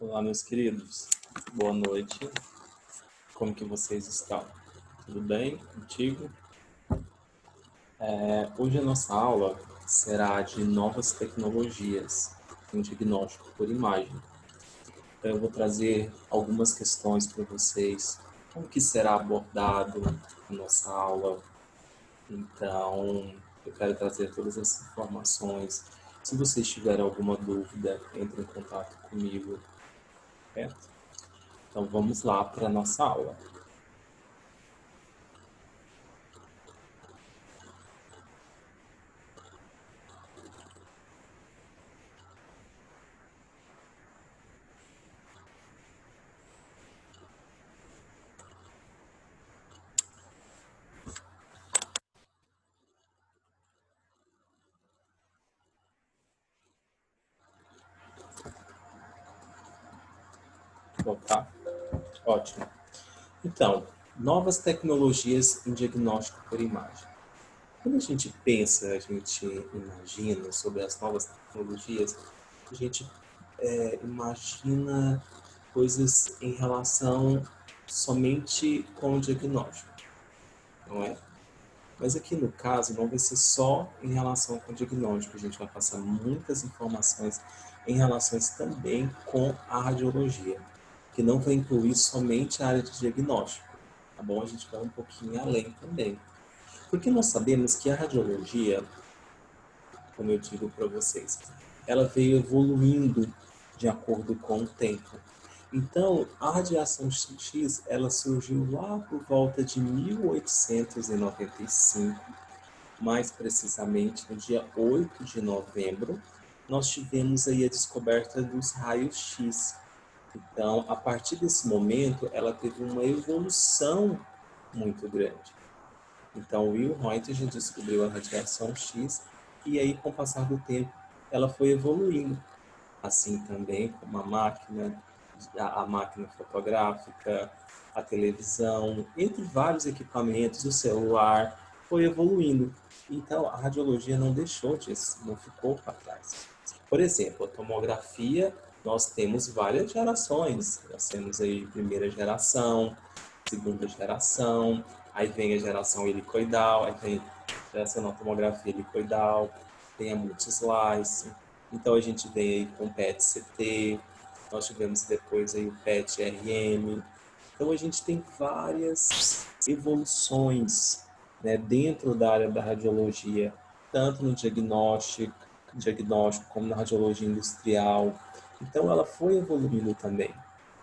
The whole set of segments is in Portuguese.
Olá, meus queridos. Boa noite. Como que vocês estão? Tudo bem contigo? Hoje a nossa aula será de novas tecnologias em diagnóstico por imagem. Então, eu vou trazer algumas questões para vocês. Como que será abordado a nossa aula? Então, eu quero trazer todas essas informações. Se vocês tiverem alguma dúvida, entre em contato comigo, certo? Então, vamos lá para a nossa aula. Bom, tá? Ótimo. Então, novas tecnologias em diagnóstico por imagem. Quando a gente pensa, a gente imagina sobre as novas tecnologias, a gente imagina coisas em relação somente com o diagnóstico, não é? Mas aqui no caso não vai ser só em relação com o diagnóstico, a gente vai passar muitas informações em relações também com a radiologia, que não vai incluir somente a área de diagnóstico, tá bom? A gente vai um pouquinho além também. Porque nós sabemos que a radiologia, como eu digo para vocês, ela veio evoluindo de acordo com o tempo. Então, a radiação X, ela surgiu lá por volta de 1895, mais precisamente no dia 8 de novembro, nós tivemos aí a descoberta dos raios X. Então, a partir desse momento, ela teve uma evolução muito grande. Então, Will Röntgen descobriu a radiação X e aí, com o passar do tempo, ela foi evoluindo. Assim também como a máquina fotográfica, a televisão, entre vários equipamentos, o celular, foi evoluindo. Então, a radiologia não deixou disso, não ficou para trás. Por exemplo, a tomografia, nós temos várias gerações. Nós temos aí primeira geração, segunda geração, aí vem a geração helicoidal, aí vem a geração da tomografia helicoidal, tem a multislice. Então a gente vem aí com o PET-CT, nós tivemos depois aí o PET-RM. Então a gente tem várias evoluções, né, dentro da área da radiologia, tanto no diagnóstico como na radiologia industrial. Então ela foi evoluindo também.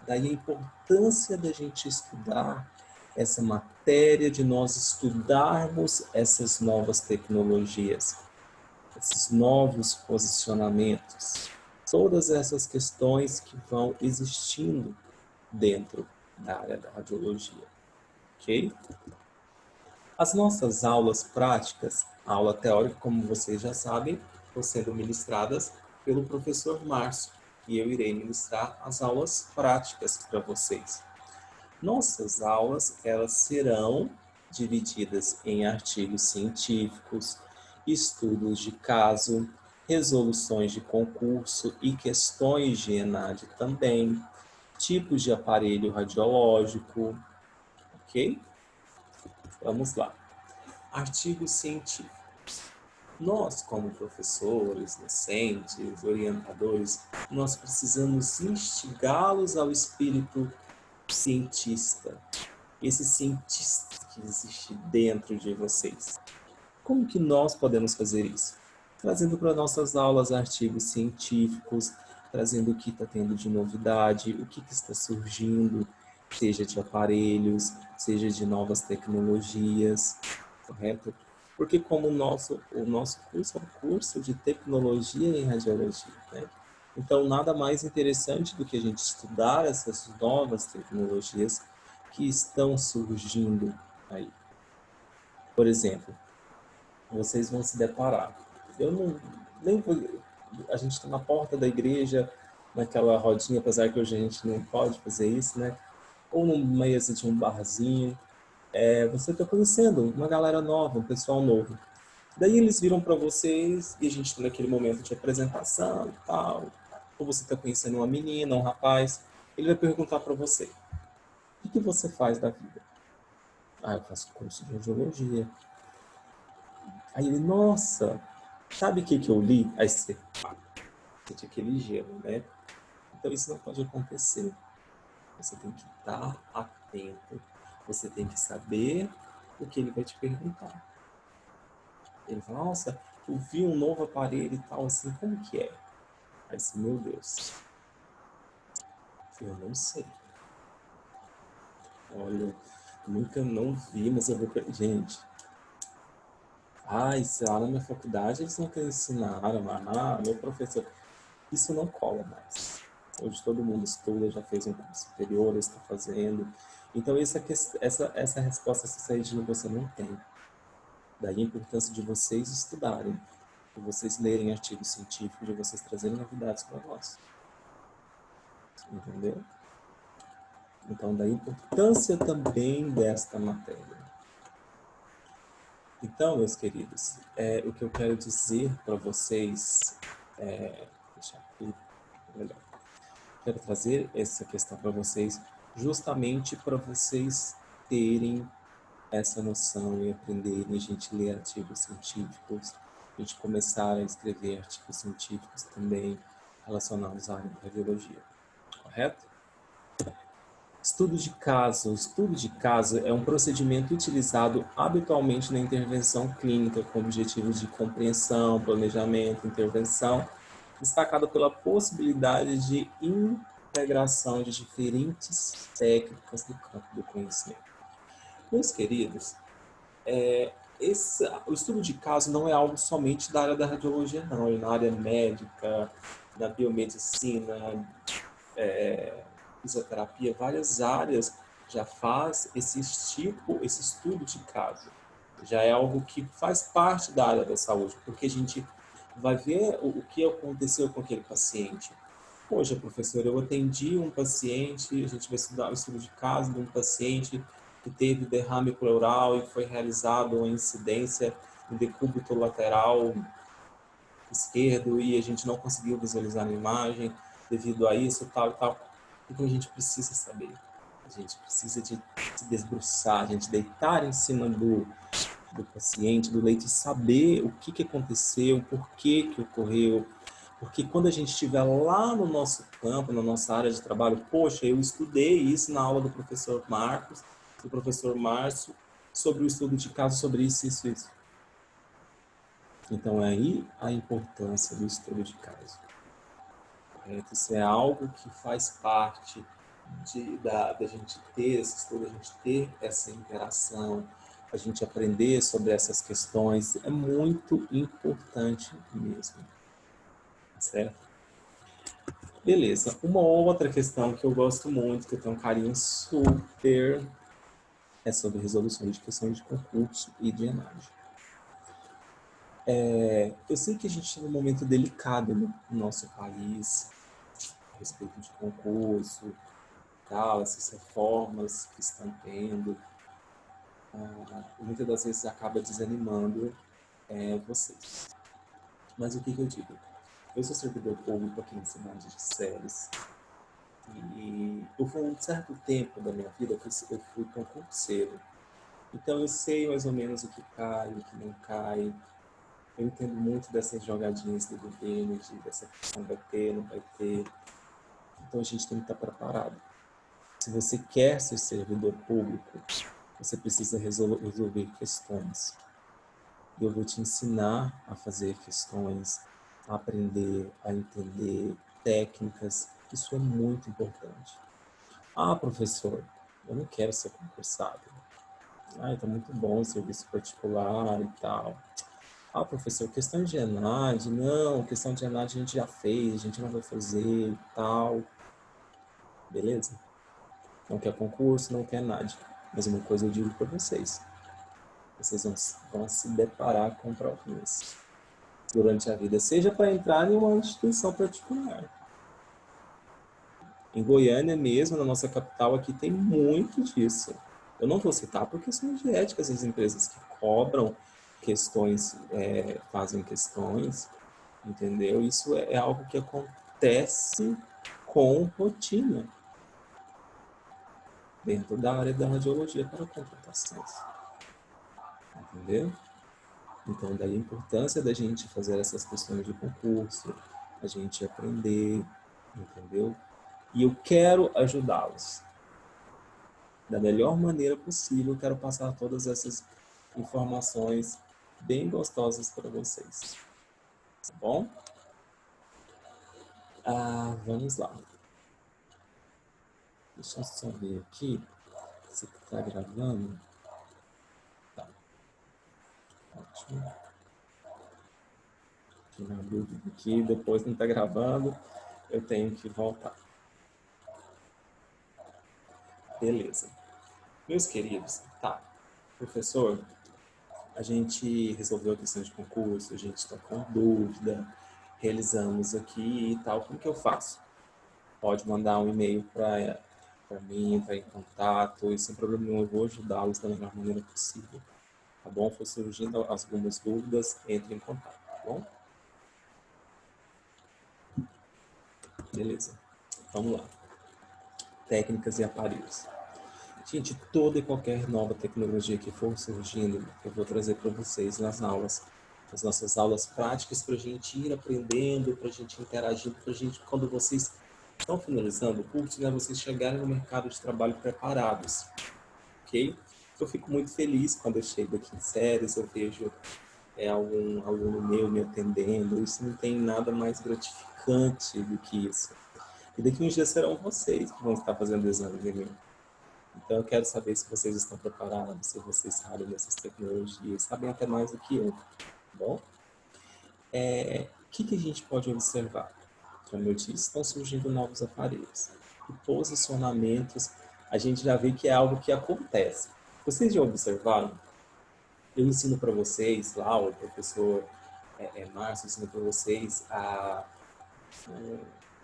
Daí a importância da gente estudar essa matéria, de nós estudarmos essas novas tecnologias, esses novos posicionamentos, todas essas questões que vão existindo dentro da área da radiologia, ok? As nossas aulas práticas, a aula teórica, como vocês já sabem, estão sendo ministradas pelo professor Márcio, e eu irei ministrar as aulas práticas para vocês. Nossas aulas, elas serão divididas em artigos científicos, estudos de caso, resoluções de concurso e questões de ENAD também, tipos de aparelho radiológico, ok? Vamos lá. Artigos científicos. Nós, como professores, docentes, orientadores, nós precisamos instigá-los ao espírito cientista, esse cientista que existe dentro de vocês. Como que nós podemos fazer isso? Trazendo para nossas aulas artigos científicos, trazendo o que está tendo de novidade, o que está surgindo, seja de aparelhos, seja de novas tecnologias, correto? Porque como o nosso curso é um curso de tecnologia em radiologia, né? Então, nada mais interessante do que a gente estudar essas novas tecnologias que estão surgindo aí. Por exemplo, vocês vão se deparar. Eu não nem vou, a gente está na porta da igreja, naquela rodinha, apesar que hoje a gente não pode fazer isso, né? Ou no meio de um barzinho, você está conhecendo uma galera nova, um pessoal novo. Daí eles viram para vocês e a gente está naquele momento de apresentação e tal. ou você está conhecendo uma menina, um rapaz, ele vai perguntar para você, o que você faz da vida? Ah, eu faço curso de radiologia. Aí ele, nossa, sabe o que eu li? Aí você, sente aquele gelo, né? Então isso não pode acontecer. Você tem que estar atento. Você tem que saber o que ele vai te perguntar. Ele fala, nossa, eu vi um novo aparelho e tal, assim, como que é? Aí assim, meu Deus, eu não sei. Olha, nunca não vi, mas eu vou... Gente, isso lá na minha faculdade eles nunca ensinaram, meu professor... Isso não cola mais. Hoje todo mundo estuda, já fez um curso superior, está fazendo. Então essa resposta, essa saída você não tem. Daí a importância de vocês estudarem, de vocês lerem artigos científicos, de vocês trazerem novidades para nós. Entendeu? Então, daí a importância também desta matéria. Então, meus queridos, o que eu quero dizer para vocês, deixa aqui, melhor. Quero trazer essa questão para vocês, justamente para vocês terem essa noção e aprenderem a gente ler artigos científicos, a gente começar a escrever artigos científicos também relacionados à área de radiologia, correto? Estudo de caso. O estudo de caso é um procedimento utilizado habitualmente na intervenção clínica com objetivos de compreensão, planejamento, intervenção, destacado pela possibilidade de integração de diferentes técnicas do campo do conhecimento. Meus queridos, o estudo de caso não é algo somente da área da radiologia, não. É na área médica, da biomedicina, fisioterapia, várias áreas já faz esse estudo de caso. Já é algo que faz parte da área da saúde, porque a gente vai ver o que aconteceu com aquele paciente. Poxa, professor, eu atendi um paciente, a gente vai estudar o estudo de caso de um paciente que teve derrame pleural e foi realizado uma incidência no decúbito lateral esquerdo e a gente não conseguiu visualizar na imagem devido a isso, tal e tal. Então a gente precisa saber. A gente precisa de se debruçar, a gente deitar em cima do paciente, do leito e saber o que aconteceu, por que ocorreu. Porque quando a gente estiver lá no nosso campo, na nossa área de trabalho, poxa, eu estudei isso na aula do professor Marcos, do professor Márcio, sobre o estudo de caso, sobre isso, isso, isso. Então, é aí a importância do estudo de caso. Isso é algo que faz parte da gente ter esse estudo, a gente ter essa interação, a gente aprender sobre essas questões. É muito importante mesmo. Certo? Beleza. Uma outra questão que eu gosto muito, que eu tenho um carinho super, é sobre resolução de questões de concurso e de ENAD. Eu sei que a gente está num momento delicado no nosso país, a respeito de concurso, tal, essas reformas que estão tendo. Muitas das vezes acaba desanimando vocês. Mas o que eu digo? Eu sou servidor público aqui na cidade de Ceres. E por um certo tempo da minha vida eu fui concurseiro. Então eu sei mais ou menos o que cai, o que não cai. Eu entendo muito dessas jogadinhas do governo, dessa questão vai ter, não vai ter. Então a gente tem que estar preparado. Se você quer ser servidor público, você precisa resolver questões. Eu vou te ensinar a fazer questões, a aprender, a entender técnicas. Isso é muito importante. Ah, professor, eu não quero ser concursado. Ah, está muito bom o serviço particular e tal. Ah, professor, questão de ENAD, não, questão de ENAD a gente já fez, a gente não vai fazer e tal. Beleza? Não quer concurso, não quer ENAD. Mas uma coisa eu digo para vocês. Vocês vão se deparar com problemas durante a vida, seja para entrar em uma instituição particular. Em Goiânia mesmo, na nossa capital, aqui tem muito disso. Eu não vou citar por questões de ética, as empresas que cobram questões, fazem questões, entendeu? Isso é algo que acontece com rotina dentro da área da radiologia para contratações. Entendeu? Então, daí a importância da gente fazer essas questões de concurso, a gente aprender, entendeu? E eu quero ajudá-los. Da melhor maneira possível, eu quero passar todas essas informações bem gostosas para vocês. Tá bom? Vamos lá. Deixa eu só ver aqui se está gravando. Tá. Ótimo. Tirar a dúvida aqui, depois não está gravando, eu tenho que voltar. Beleza. Meus queridos, tá. Professor, a gente resolveu a questão de concurso, a gente está com dúvida, realizamos aqui e tal, como que eu faço? Pode mandar um e-mail para mim, entrar em contato, e sem problema nenhum, eu vou ajudá-los da melhor maneira possível, tá bom? For surgindo algumas dúvidas, entre em contato, tá bom? Beleza, vamos lá. Técnicas e aparelhos. Gente, toda e qualquer nova tecnologia que for surgindo, eu vou trazer para vocês nas aulas. As nossas aulas práticas para a gente ir aprendendo, para a gente interagir, para a gente, quando vocês estão finalizando o curso, né, vocês chegarem no mercado de trabalho preparados, ok? Eu fico muito feliz quando eu chego aqui em séries, eu vejo algum aluno meu me atendendo, isso não tem nada mais gratificante do que isso. E daqui uns dias serão vocês que vão estar fazendo exame de mim. Então, eu quero saber se vocês estão preparados, se vocês sabem dessas tecnologias, sabem até mais do que eu, tá bom? O que a gente pode observar? Como eu disse, estão surgindo novos aparelhos. E posicionamentos, a gente já vê que é algo que acontece. Vocês já observaram? Eu ensino para vocês, lá o professor Márcio ensina para vocês a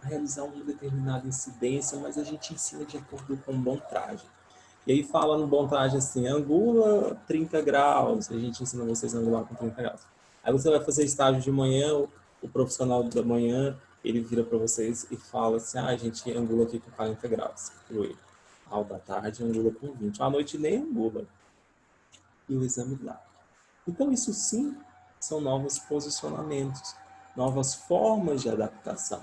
realizar uma determinada incidência, mas a gente ensina de acordo com montagem. E aí fala no montagem assim, angula 30 graus, a gente ensina vocês a angular com 30 graus. Aí você vai fazer estágio de manhã, o profissional da manhã, ele vira para vocês e fala assim, a gente angula aqui com 40 graus. Ao da tarde angula com 20, à noite nem angula. E o exame lá. Então isso sim são novos posicionamentos, novas formas de adaptação,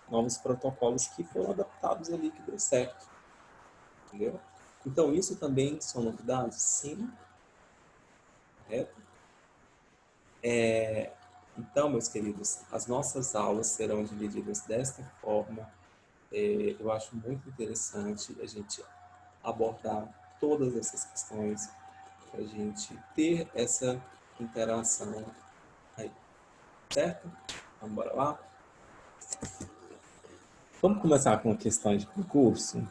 novos protocolos que foram adaptados ali, que deu certo. Entendeu? Então, isso também são novidades? Sim. Correto? Então, meus queridos, as nossas aulas serão divididas desta forma. Eu acho muito interessante a gente abordar todas essas questões, para a gente ter essa interação aí. Certo? Vamos embora lá? Vamos começar com a questão de concurso?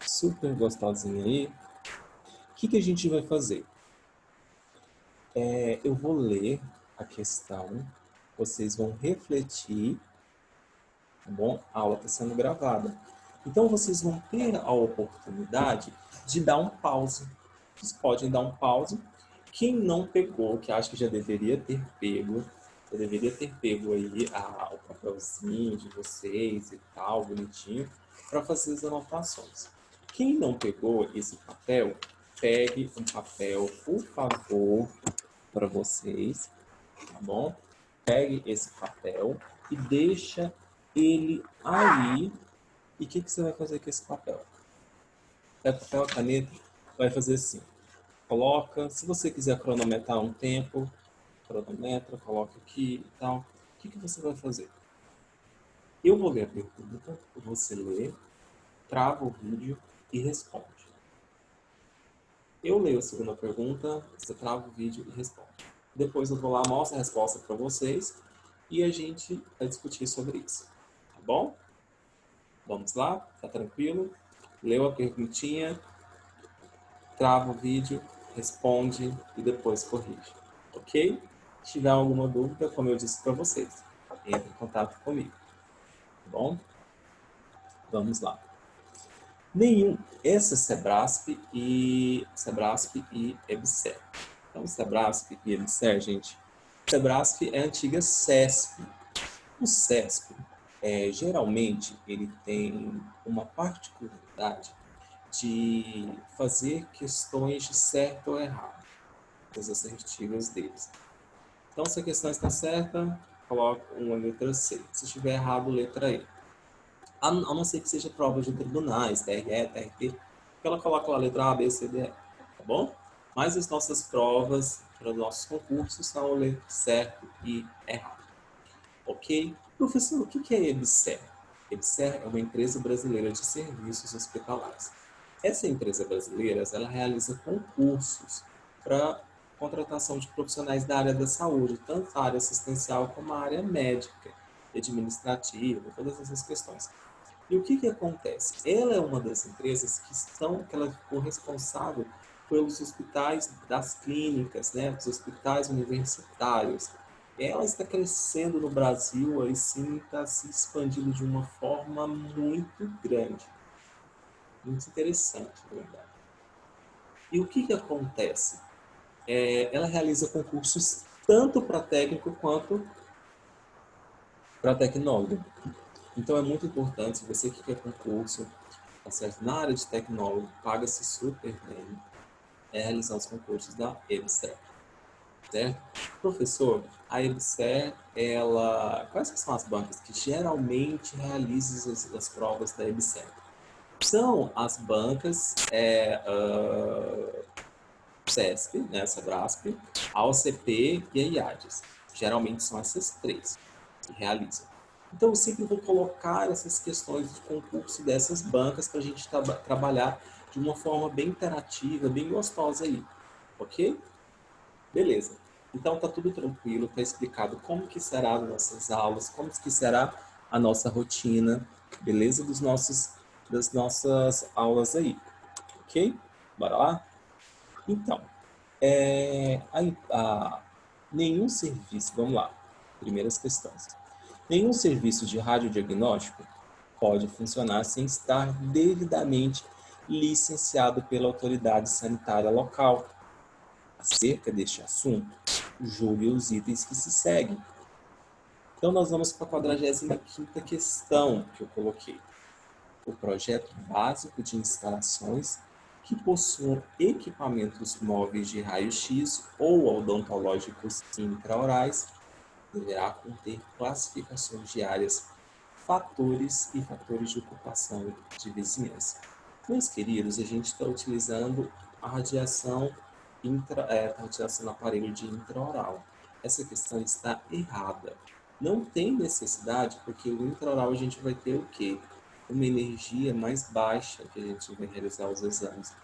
Super gostosinha aí. O que a gente vai fazer? Eu vou ler a questão, vocês vão refletir, tá bom? A aula está sendo gravada. Então, vocês vão ter a oportunidade de dar um pause. Vocês podem dar um pause. Quem não pegou, que acho que já deveria ter pego, aí o papelzinho de vocês e tal, bonitinho, para fazer as anotações. Quem não pegou esse papel, pegue um papel, por favor, para vocês, tá bom? Pegue esse papel e deixa ele aí. E o que você vai fazer com esse papel? Pega o papel, a caneta, vai fazer assim. Coloca, se você quiser cronometrar um tempo, cronometra, coloca aqui e tal. O que você vai fazer? Eu vou ler a pergunta, você lê, trava o vídeo e responde. Eu leio a segunda pergunta, você trava o vídeo e responde. Depois eu vou lá, mostro a resposta para vocês e a gente vai discutir sobre isso. Tá bom? Vamos lá? Tá tranquilo? Leu a perguntinha, trava o vídeo, responde e depois corrige. Ok? Se tiver alguma dúvida, como eu disse para vocês, entre em contato comigo. Tá bom? Vamos lá. Essa Sebrasp e EBSER. Então, Sebrasp e EBSER, gente. Sebrasp é a antiga CESP. O CESP geralmente ele tem uma particularidade de fazer questões de certo ou errado, as assertivas deles. Então, se a questão está certa, coloca uma letra C. Se estiver errado, letra E. A não ser que seja prova de tribunais, TRE, TRT, que ela coloca lá a letra A, B, C, D, E, tá bom? Mas as nossas provas, para os nossos concursos, são o letra certo e errado. Ok? Professor, o que é EBSER? EBSER é uma empresa brasileira de serviços hospitalares. Essa empresa brasileira, ela realiza concursos para contratação de profissionais da área da saúde, tanto a área assistencial como a área médica, administrativa, todas essas questões. E o que acontece? Ela é uma das empresas que ela ficou responsável pelos hospitais das clínicas, né, dos hospitais universitários. Ela está crescendo no Brasil, aí sim, está se expandindo de uma forma muito grande. Muito interessante, na verdade. E o que acontece? Ela realiza concursos tanto para técnico quanto para tecnólogo. Então é muito importante, se você que quer concurso, tá certo? Na área de tecnólogo, paga-se super bem realizar os concursos da EBSER, certo? Professor, a EBSER, quais são as bancas que geralmente realizam as provas da EBSER? São as bancas CESP, né, Sebrasp, a OCP e a IADES. Geralmente são essas três que realizam. Então, eu sempre vou colocar essas questões de concurso dessas bancas para a gente trabalhar de uma forma bem interativa, bem gostosa aí, ok? Beleza. Então, tá tudo tranquilo, tá explicado como que será as nossas aulas, como que será a nossa rotina, beleza? Das nossas aulas aí, ok? Bora lá? Então, nenhum serviço, vamos lá, primeiras questões. Nenhum serviço de radiodiagnóstico pode funcionar sem estar devidamente licenciado pela autoridade sanitária local. Acerca deste assunto, julgue os itens que se seguem. Então, nós vamos para a 45ª questão que eu coloquei. O projeto básico de instalações que possuam equipamentos móveis de raio-x ou odontológicos intraorais deverá conter classificações de áreas, fatores e fatores de ocupação de vizinhança. Meus queridos, a gente está utilizando a radiação, radiação no aparelho de intraoral. Essa questão está errada. Não tem necessidade, porque o intraoral a gente vai ter o quê? Uma energia mais baixa que a gente vai realizar os exames.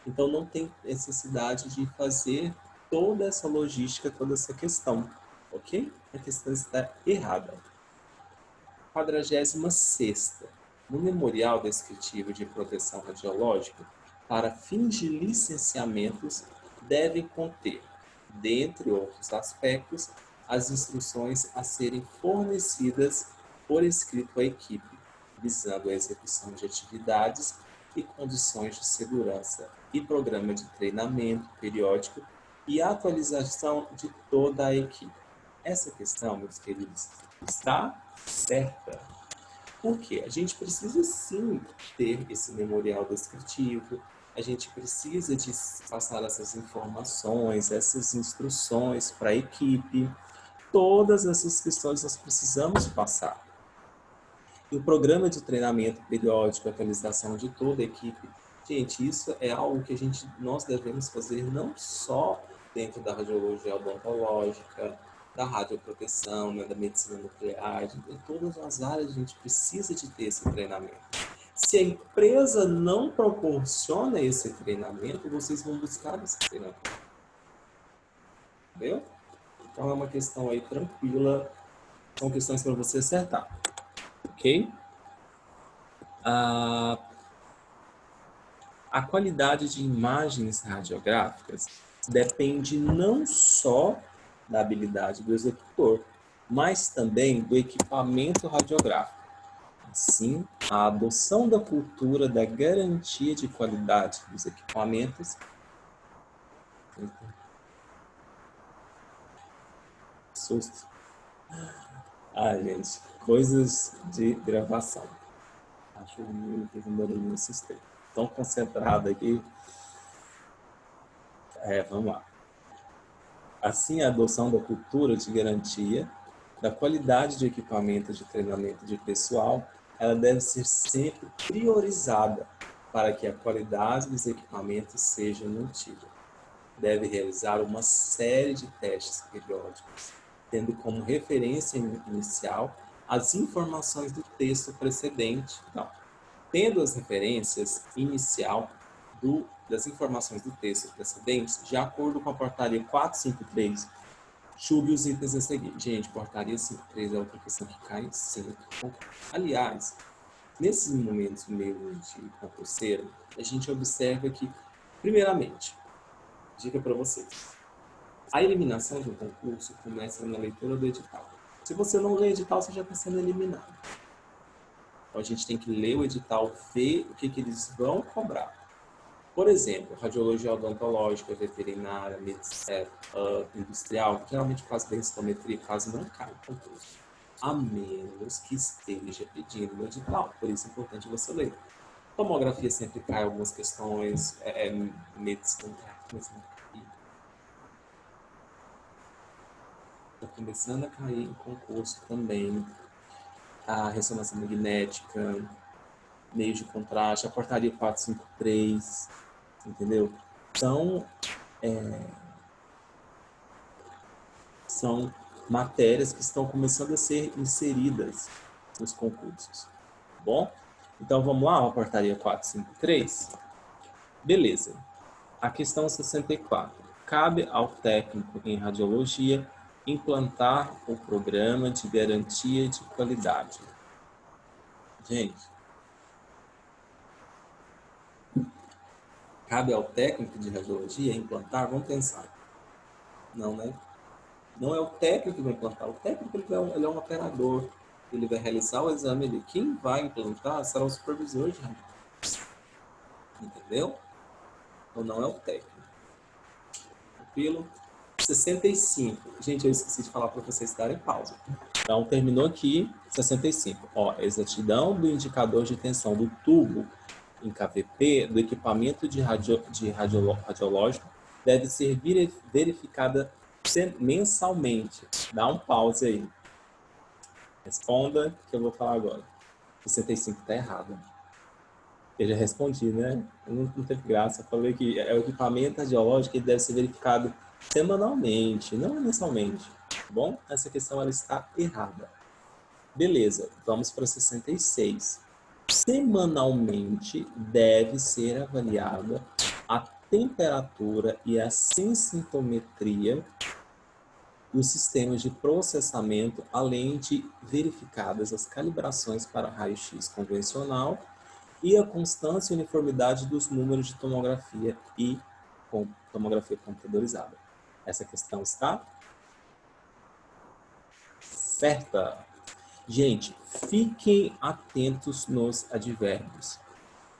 Então não tem necessidade de fazer toda essa logística, toda essa questão, ok? A questão está errada. 46ª. No Memorial Descritivo de Proteção Radiológica, para fins de licenciamentos, devem conter, dentre outros aspectos, as instruções a serem fornecidas por escrito à equipe, visando a execução de atividades e condições de segurança e programa de treinamento periódico e atualização de toda a equipe. Essa questão, meus queridos, está certa. Por quê? A gente precisa sim ter esse memorial descritivo, a gente precisa de passar essas informações, essas instruções para a equipe. Todas essas questões nós precisamos passar. E o programa de treinamento periódico, atualização de toda a equipe, gente, isso é algo que nós devemos fazer não só dentro da radiologia odontológica, da radioproteção, né, da medicina nuclear, em todas as áreas a gente precisa de ter esse treinamento. Se a empresa não proporciona esse treinamento, vocês vão buscar esse treinamento. Entendeu? Então é uma questão aí tranquila, são questões para você acertar. Ok? A qualidade de imagens radiográficas depende não só da habilidade do executor, mas também do equipamento radiográfico. Assim, a adoção da cultura da garantia de qualidade dos equipamentos susto. Ai, gente, Coisas de gravação. Acho que o menino fez um barulho, assustei. Tão concentrado aqui. Vamos lá. Assim, a adoção da cultura de garantia da qualidade de equipamento de treinamento de pessoal, ela deve ser sempre priorizada para que a qualidade dos equipamentos seja mantida. Deve realizar uma série de testes periódicos, tendo como referência inicial as informações do texto precedente. Então, tendo as referências inicial das informações do texto precedentes, de acordo com a portaria 453, julgue os itens a seguir. Gente, portaria 53 é outra questão que cai sempre. Aliás, nesses momentos meio de concurseiro, a gente observa que, primeiramente, dica para vocês, a eliminação de um concurso começa na leitura do edital. Se você não lê o edital, você já está sendo eliminado. Então, a gente tem que ler o edital, ver o que eles vão cobrar. Por exemplo, radiologia odontológica, veterinária, medicina, industrial, que geralmente faz densitometria, quase não cai no concurso, a menos que esteja pedindo no edital. Por isso é importante você ler. Tomografia sempre cai algumas questões, medicina está começando a cair em concurso também. A ressonância magnética, meio de contraste, a portaria 453, entendeu? São matérias que estão começando a ser inseridas nos concursos, tá bom? Então, vamos lá, a portaria 453. Beleza. A questão 64. Cabe ao técnico em radiologia implantar o programa de garantia de qualidade. Gente, cabe ao técnico de radiologia implantar? Vamos pensar. Não, né? Não é o técnico que vai implantar. O técnico ele é um operador. Ele vai realizar o exame. Quem vai implantar será o supervisor de radiologia. Entendeu? Então não é o técnico. Tranquilo? 65. Gente, eu esqueci de falar para vocês darem pausa. Então, terminou aqui, 65. Ó, exatidão do indicador de tensão do tubo em KVP do equipamento radiológico deve ser verificada mensalmente. Dá um pause aí. Responda, que eu vou falar agora. 65 está errado. Eu já respondi, né? Não teve graça. Eu falei que o equipamento radiológico deve ser verificado semanalmente, não mensalmente. Tá bom? Essa questão ela está errada. Beleza, vamos para 66. Semanalmente deve ser avaliada a temperatura e a sensitometria dos sistemas de processamento, além de verificadas as calibrações para raio-x convencional e a constância e uniformidade dos números de tomografia e tomografia computadorizada. Essa questão está certa. Gente, fiquem atentos nos advérbios.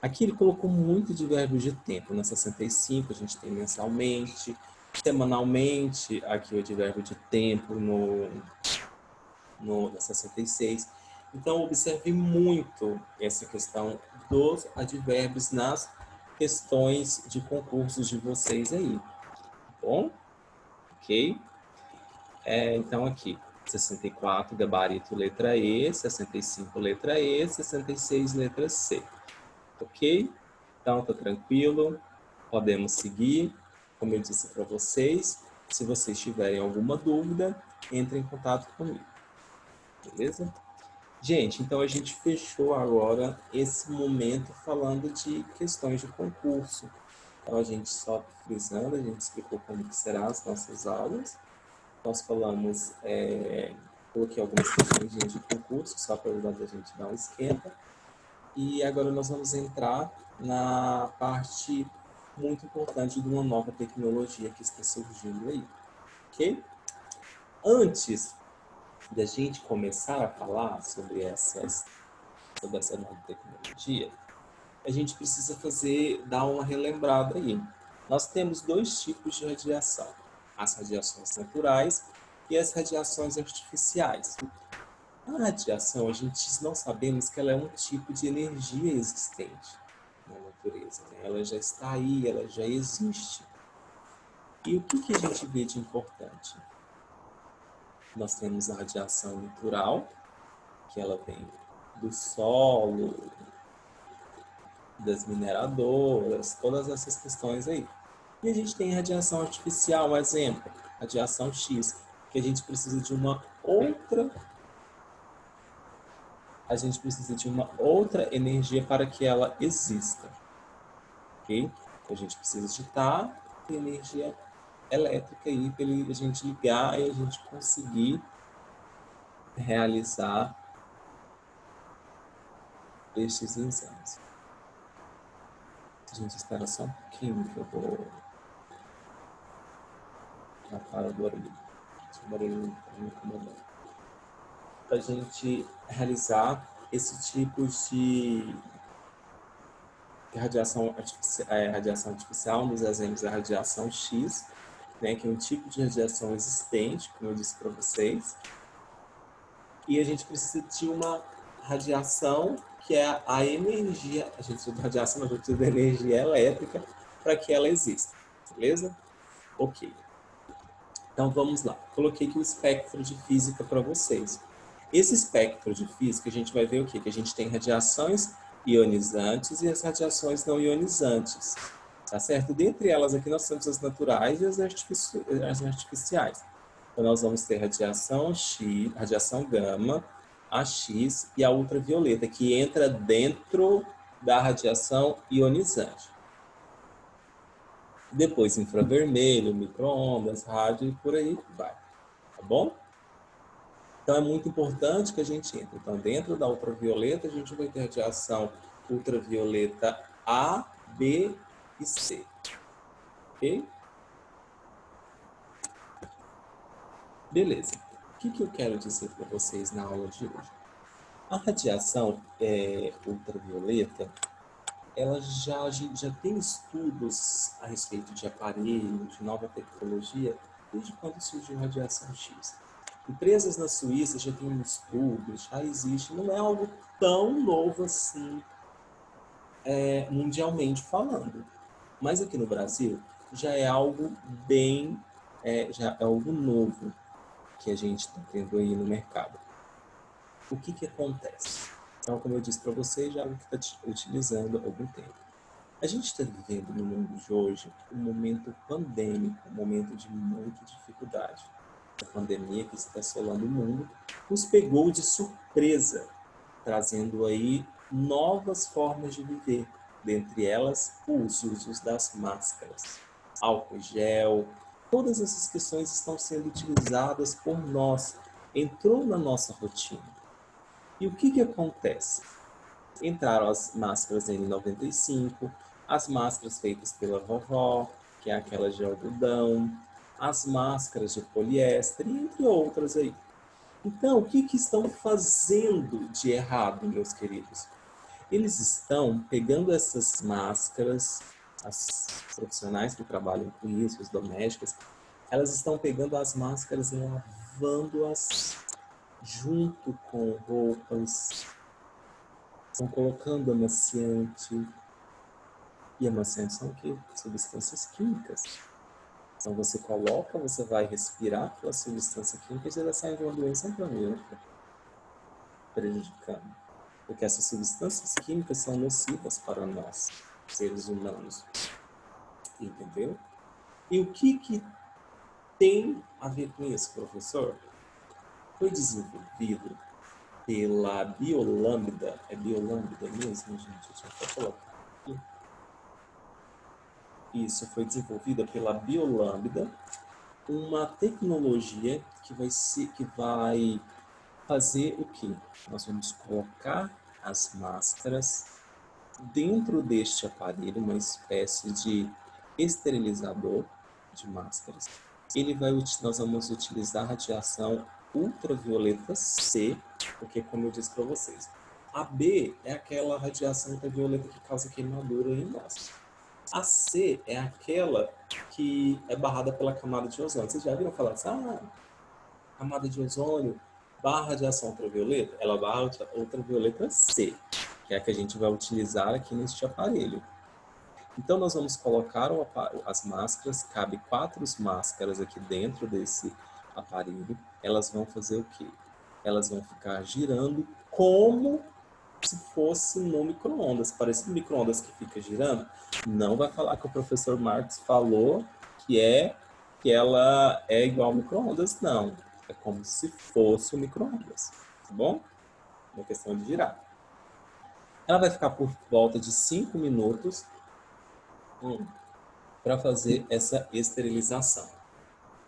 Aqui ele colocou muito advérbio de tempo. Na 65 a gente tem mensalmente, semanalmente, aqui o advérbio de tempo na 66. Então, observe muito essa questão dos advérbios nas questões de concursos de vocês aí. Tá bom? Ok? Então, aqui, 64, gabarito, letra E, 65, letra E, 66, letra C. Ok? Então, tá tranquilo. Podemos seguir. Como eu disse para vocês, se vocês tiverem alguma dúvida, entrem em contato comigo. Beleza? Gente, então a gente fechou agora esse momento falando de questões de concurso. Então, a gente só frisando, a gente explicou como que serão as nossas aulas. Nós falamos, coloquei algumas questões de concurso, só para ajudar a gente dar um esquenta. E agora nós vamos entrar na parte muito importante de uma nova tecnologia que está surgindo aí, ok? Antes da gente começar a falar sobre essa nova tecnologia, a gente precisa dar uma relembrada aí. Nós temos dois tipos de radiação, as radiações naturais e as radiações artificiais. A radiação, a gente não sabemos que ela é um tipo de energia existente na natureza, né? Ela já está aí, ela já existe. E o que a gente vê de importante? Nós temos a radiação natural, que ela vem do solo, das mineradoras, todas essas questões aí. E a gente tem radiação artificial, um exemplo, radiação X, que a gente precisa de uma outra energia para que ela exista, ok? A gente precisa de energia elétrica aí para a gente ligar e a gente conseguir realizar estes exames. A gente espera só um pouquinho que eu vou para o barulho. O barulho está me incomodando. Para a gente realizar esse tipo de radiação artificial, nos exemplos da radiação X, né, que é um tipo de radiação existente, como eu disse para vocês. E a gente precisa de uma radiação que é a energia, a gente precisa de radiação, mas a gente precisa de energia elétrica para que ela exista, beleza? Ok. Então vamos lá. Coloquei aqui o espectro de física para vocês. Esse espectro de física, a gente vai ver o quê? Que a gente tem radiações ionizantes e as radiações não ionizantes. Tá certo? Dentre elas aqui nós temos as naturais e as artificiais. Então nós vamos ter radiação X, radiação gama, a X e a ultravioleta, que entra dentro da radiação ionizante. Depois infravermelho, micro-ondas, rádio e por aí vai. Tá bom? Então é muito importante que a gente entre. Então dentro da ultravioleta a gente vai ter radiação ultravioleta A, B e C. Ok? Beleza. O que eu quero dizer para vocês na aula de hoje? A radiação ultravioleta, a gente já tem estudos a respeito de aparelhos, de nova tecnologia, desde quando surgiu a radiação X. Empresas na Suíça já têm estudos, já existe, não é algo tão novo assim, mundialmente falando. Mas aqui no Brasil já é algo já é algo novo que a gente está tendo aí no mercado. O que acontece? Então, como eu disse para vocês, já é algo que está utilizando há algum tempo. A gente está vivendo no mundo de hoje um momento pandêmico, um momento de muita dificuldade. A pandemia que está assolando o mundo nos pegou de surpresa, trazendo aí novas formas de viver, dentre elas os usos das máscaras, álcool gel, todas essas questões estão sendo utilizadas por nós, entrou na nossa rotina. E o que acontece? Entraram as máscaras N95, as máscaras feitas pela vovó, que é aquela de algodão, as máscaras de poliéster, entre outras aí. Então, o que estão fazendo de errado, meus queridos? Eles estão pegando essas máscaras, as profissionais que trabalham com isso, as domésticas, elas estão pegando as máscaras e lavando-as junto com roupas, estão colocando amaciante. E amaciante são o quê? Substâncias químicas. Então você coloca, você vai respirar aquela substância química e já vai sair de uma doença para outra, prejudicando. Porque essas substâncias químicas são nocivas para nós, seres humanos. Entendeu? E o que tem a ver com isso, professor? Foi desenvolvido pela Biolambda. É Biolambda mesmo, gente? Deixa eu só colocar aqui. Isso foi desenvolvida pela Biolambda, uma tecnologia que vai fazer o quê? Nós vamos colocar as máscaras dentro deste aparelho, uma espécie de esterilizador de máscaras. Nós vamos utilizar a radiação ultravioleta C, porque como eu disse para vocês, a B é aquela radiação ultravioleta que causa queimadura em nós. A C é aquela que é barrada pela camada de ozônio. Vocês já viram falar assim, camada de ozônio Barra radiação ultravioleta? Ela é a barra ultravioleta C, que é a que a gente vai utilizar aqui neste aparelho. Então, nós vamos colocar as máscaras, cabe 4 máscaras aqui dentro desse aparelho. Elas vão fazer o quê? Elas vão ficar girando como se fosse no micro-ondas. Parece um micro-ondas que fica girando. Não vai falar que o professor Marcos falou que ela é igual ao micro-ondas, não. É como se fosse o micro-ondas, tá bom? Uma questão de girar. Ela vai ficar por volta de 5 minutos para fazer essa esterilização,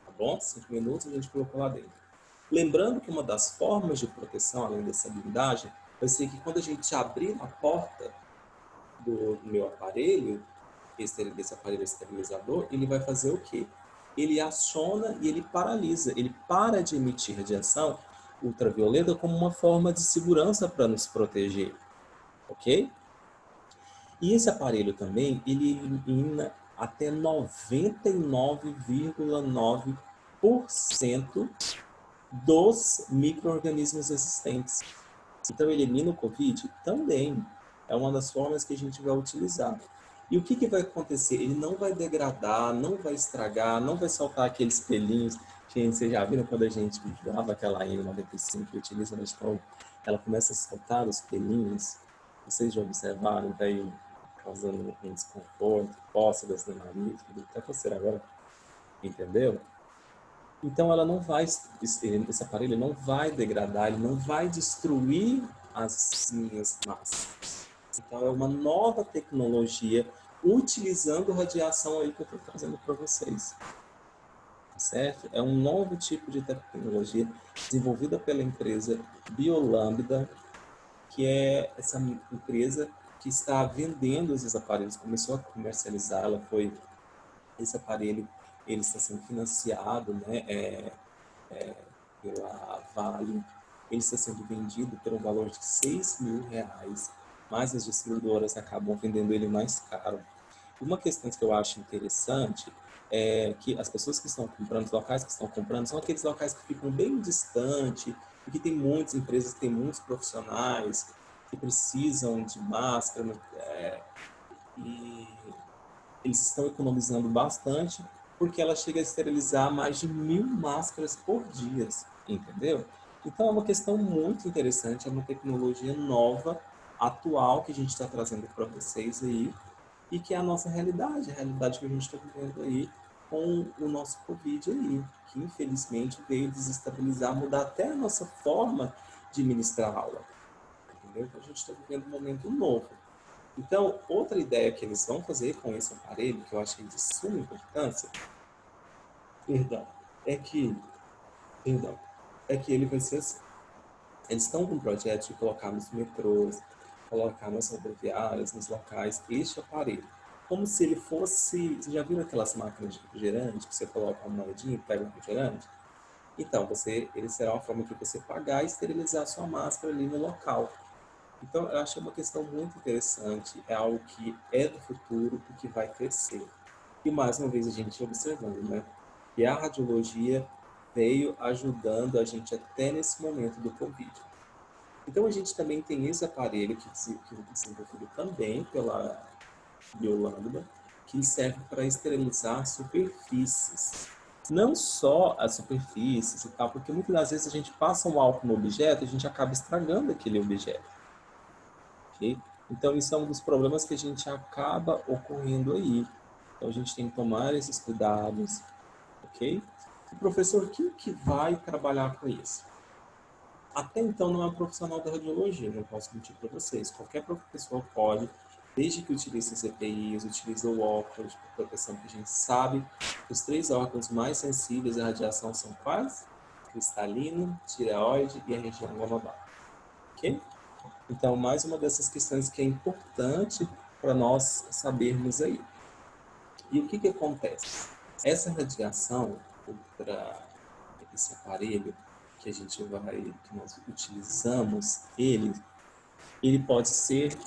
tá bom? 5 minutos a gente colocou lá dentro. Lembrando que uma das formas de proteção, além dessa blindagem, vai ser que quando a gente abrir a porta do meu aparelho, desse aparelho esterilizador, ele vai fazer o quê? Ele aciona e ele paralisa, ele para de emitir radiação ultravioleta como uma forma de segurança para nos proteger, ok? E esse aparelho também, ele elimina até 99,9% dos micro-organismos existentes. Então, elimina o Covid? Também. É uma das formas que a gente vai utilizar. E o que vai acontecer? Ele não vai degradar, não vai estragar, não vai soltar aqueles pelinhos. Gente, vocês já viram quando a gente lava aquela N95 e utiliza na escola? Ela começa a soltar os pelinhos. Vocês já observaram? Daí causando um desconforto, cócegas no nariz, até coceira agora. Entendeu? Então, ela não vai, esse aparelho não vai degradar, ele não vai destruir as minhas massas. Então, é uma nova tecnologia utilizando radiação aí que eu estou trazendo para vocês. Certo? É um novo tipo de tecnologia desenvolvida pela empresa Biolambda, que é essa empresa que está vendendo esses aparelhos, começou a comercializar, esse aparelho ele está sendo financiado, né, pela Vale, ele está sendo vendido por um valor de R$ 6.000, mas as distribuidoras acabam vendendo ele mais caro. Uma questão que eu acho interessante é que as pessoas que estão comprando, os locais que estão comprando, são aqueles locais que ficam bem distante, e que tem muitas empresas, tem muitos profissionais que precisam de máscara, e eles estão economizando bastante, porque ela chega a esterilizar mais de 1.000 máscaras por dia, entendeu? Então é uma questão muito interessante, é uma tecnologia nova, atual, que a gente está trazendo para vocês aí, e que é a nossa realidade, a realidade que a gente está vivendo aí com o nosso Covid aí, que infelizmente veio desestabilizar, mudar até a nossa forma de ministrar aula, entendeu? Então a gente está vivendo um momento novo. Então, outra ideia que eles vão fazer com esse aparelho, que eu achei de suma importância, perdão, é que, perdão, é que ele vai ser assim. Eles estão com um projeto de colocar nos metrôs, colocar nas rodoviárias, nos locais, este aparelho. Como se ele fosse... Você já viu aquelas máquinas de refrigerante que você coloca uma moedinha e pega um refrigerante? Então, ele será uma forma de você pagar e esterilizar a sua máscara ali no local. Então, eu acho uma questão muito interessante, é algo que é do futuro e que vai crescer. E mais uma vez a gente observando, né? Que a radiologia veio ajudando a gente até nesse momento do Covid. Então a gente também tem esse aparelho que é desenvolvido também pela Biolambda, que serve para esterilizar superfícies. Não só as superfícies e tal, porque muitas das vezes a gente passa um álcool no objeto e a gente acaba estragando aquele objeto. Okay? Então isso é um dos problemas que a gente acaba ocorrendo aí. Então a gente tem que tomar esses cuidados, ok? O professor, quem que vai trabalhar com isso? Até então não é um profissional da radiologia, não posso mentir para vocês. Qualquer pessoa pode, desde que utilize os EPIs, utilize o óculos de proteção, que a gente sabe que os 3 órgãos mais sensíveis à radiação são quais? Cristalino, tireoide e a região lobar. Ok? Então, mais uma dessas questões que é importante para nós sabermos aí. E o que acontece? Essa radiação ultra, esse aparelho que que nós utilizamos, ele pode ser,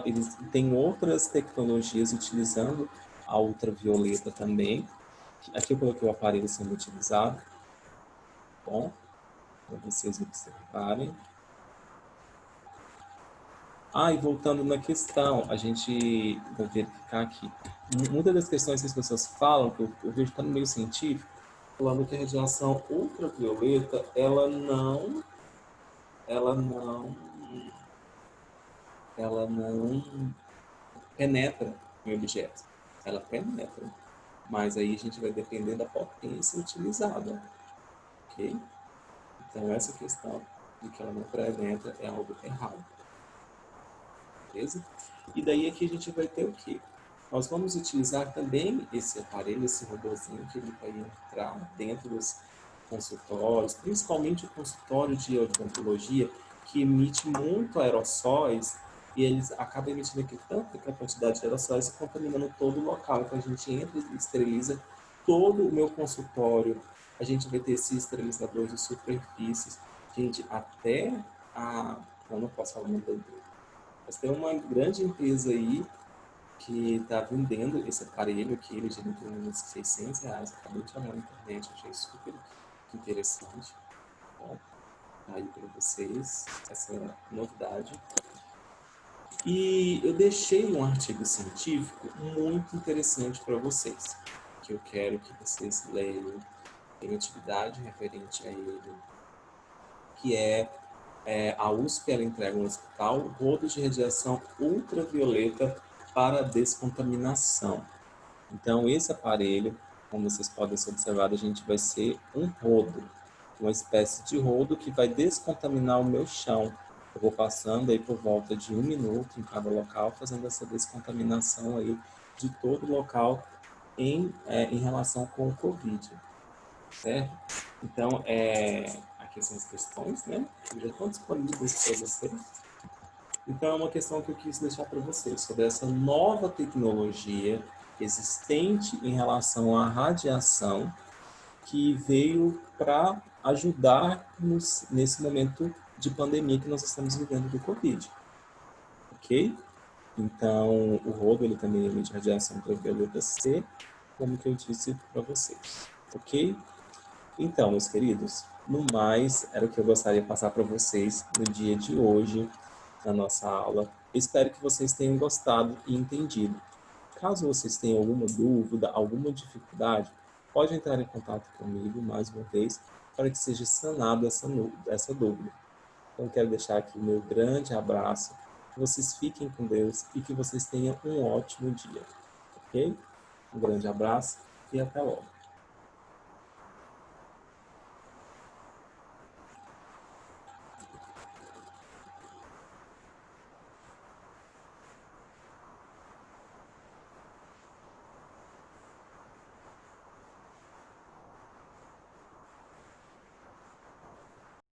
ele tem outras tecnologias utilizando a ultravioleta também. Aqui eu coloquei o aparelho sendo utilizado, bom. para vocês observarem. E voltando na questão, a gente vai verificar aqui. Muitas das questões que as pessoas falam, que eu vejo que no meio científico, falando que a radiação ultravioleta, ela não penetra em objetos. Ela penetra, mas aí a gente vai depender da potência utilizada, ok? Então essa questão de que ela não penetra é algo errado, beleza? E daí aqui a gente vai ter o quê? Nós vamos utilizar também esse aparelho, esse robozinho, que ele vai entrar dentro dos consultórios, principalmente o consultório de odontologia, que emite muito aerossóis, e eles acabam emitindo aqui tanta quantidade de aerossóis e contaminando todo o local. Então a gente entra e esteriliza todo o meu consultório. A gente vai ter esse esterilizador de superfícies. Gente, até a... Eu não posso falar o nome da empresa. Mas tem uma grande empresa aí que está vendendo esse aparelho aqui, ele gira em torno de uns R$600, acabei de olhar na internet, achei super interessante. Bom, tá aí para vocês essa novidade. E eu deixei um artigo científico muito interessante para vocês, que eu quero que vocês leiam. Tem atividade referente a ele, que a USP ela entrega um hospital rodos de radiação ultravioleta para descontaminação. Então, esse aparelho, como vocês podem observar, a gente vai ser um rodo, uma espécie de rodo que vai descontaminar o meu chão. Eu vou passando aí por volta de 1 minuto em cada local, fazendo essa descontaminação aí de todo o local em relação com o Covid, certo? Então, aqui são as questões, né? Que já estão disponíveis para você. Então, é uma questão que eu quis deixar para vocês, sobre essa nova tecnologia existente em relação à radiação, que veio para ajudar-nos nesse momento de pandemia que nós estamos vivendo do Covid. Ok? Então, o rodo ele também emite radiação ultravioleta C, como que eu disse para vocês. Ok? Então, meus queridos, no mais, era o que eu gostaria de passar para vocês no dia de hoje, na nossa aula. Espero que vocês tenham gostado e entendido. Caso vocês tenham alguma dúvida, alguma dificuldade, pode entrar em contato comigo mais uma vez para que seja sanada essa dúvida. Então, quero deixar aqui o meu grande abraço, que vocês fiquem com Deus e que vocês tenham um ótimo dia, ok? Um grande abraço e até logo.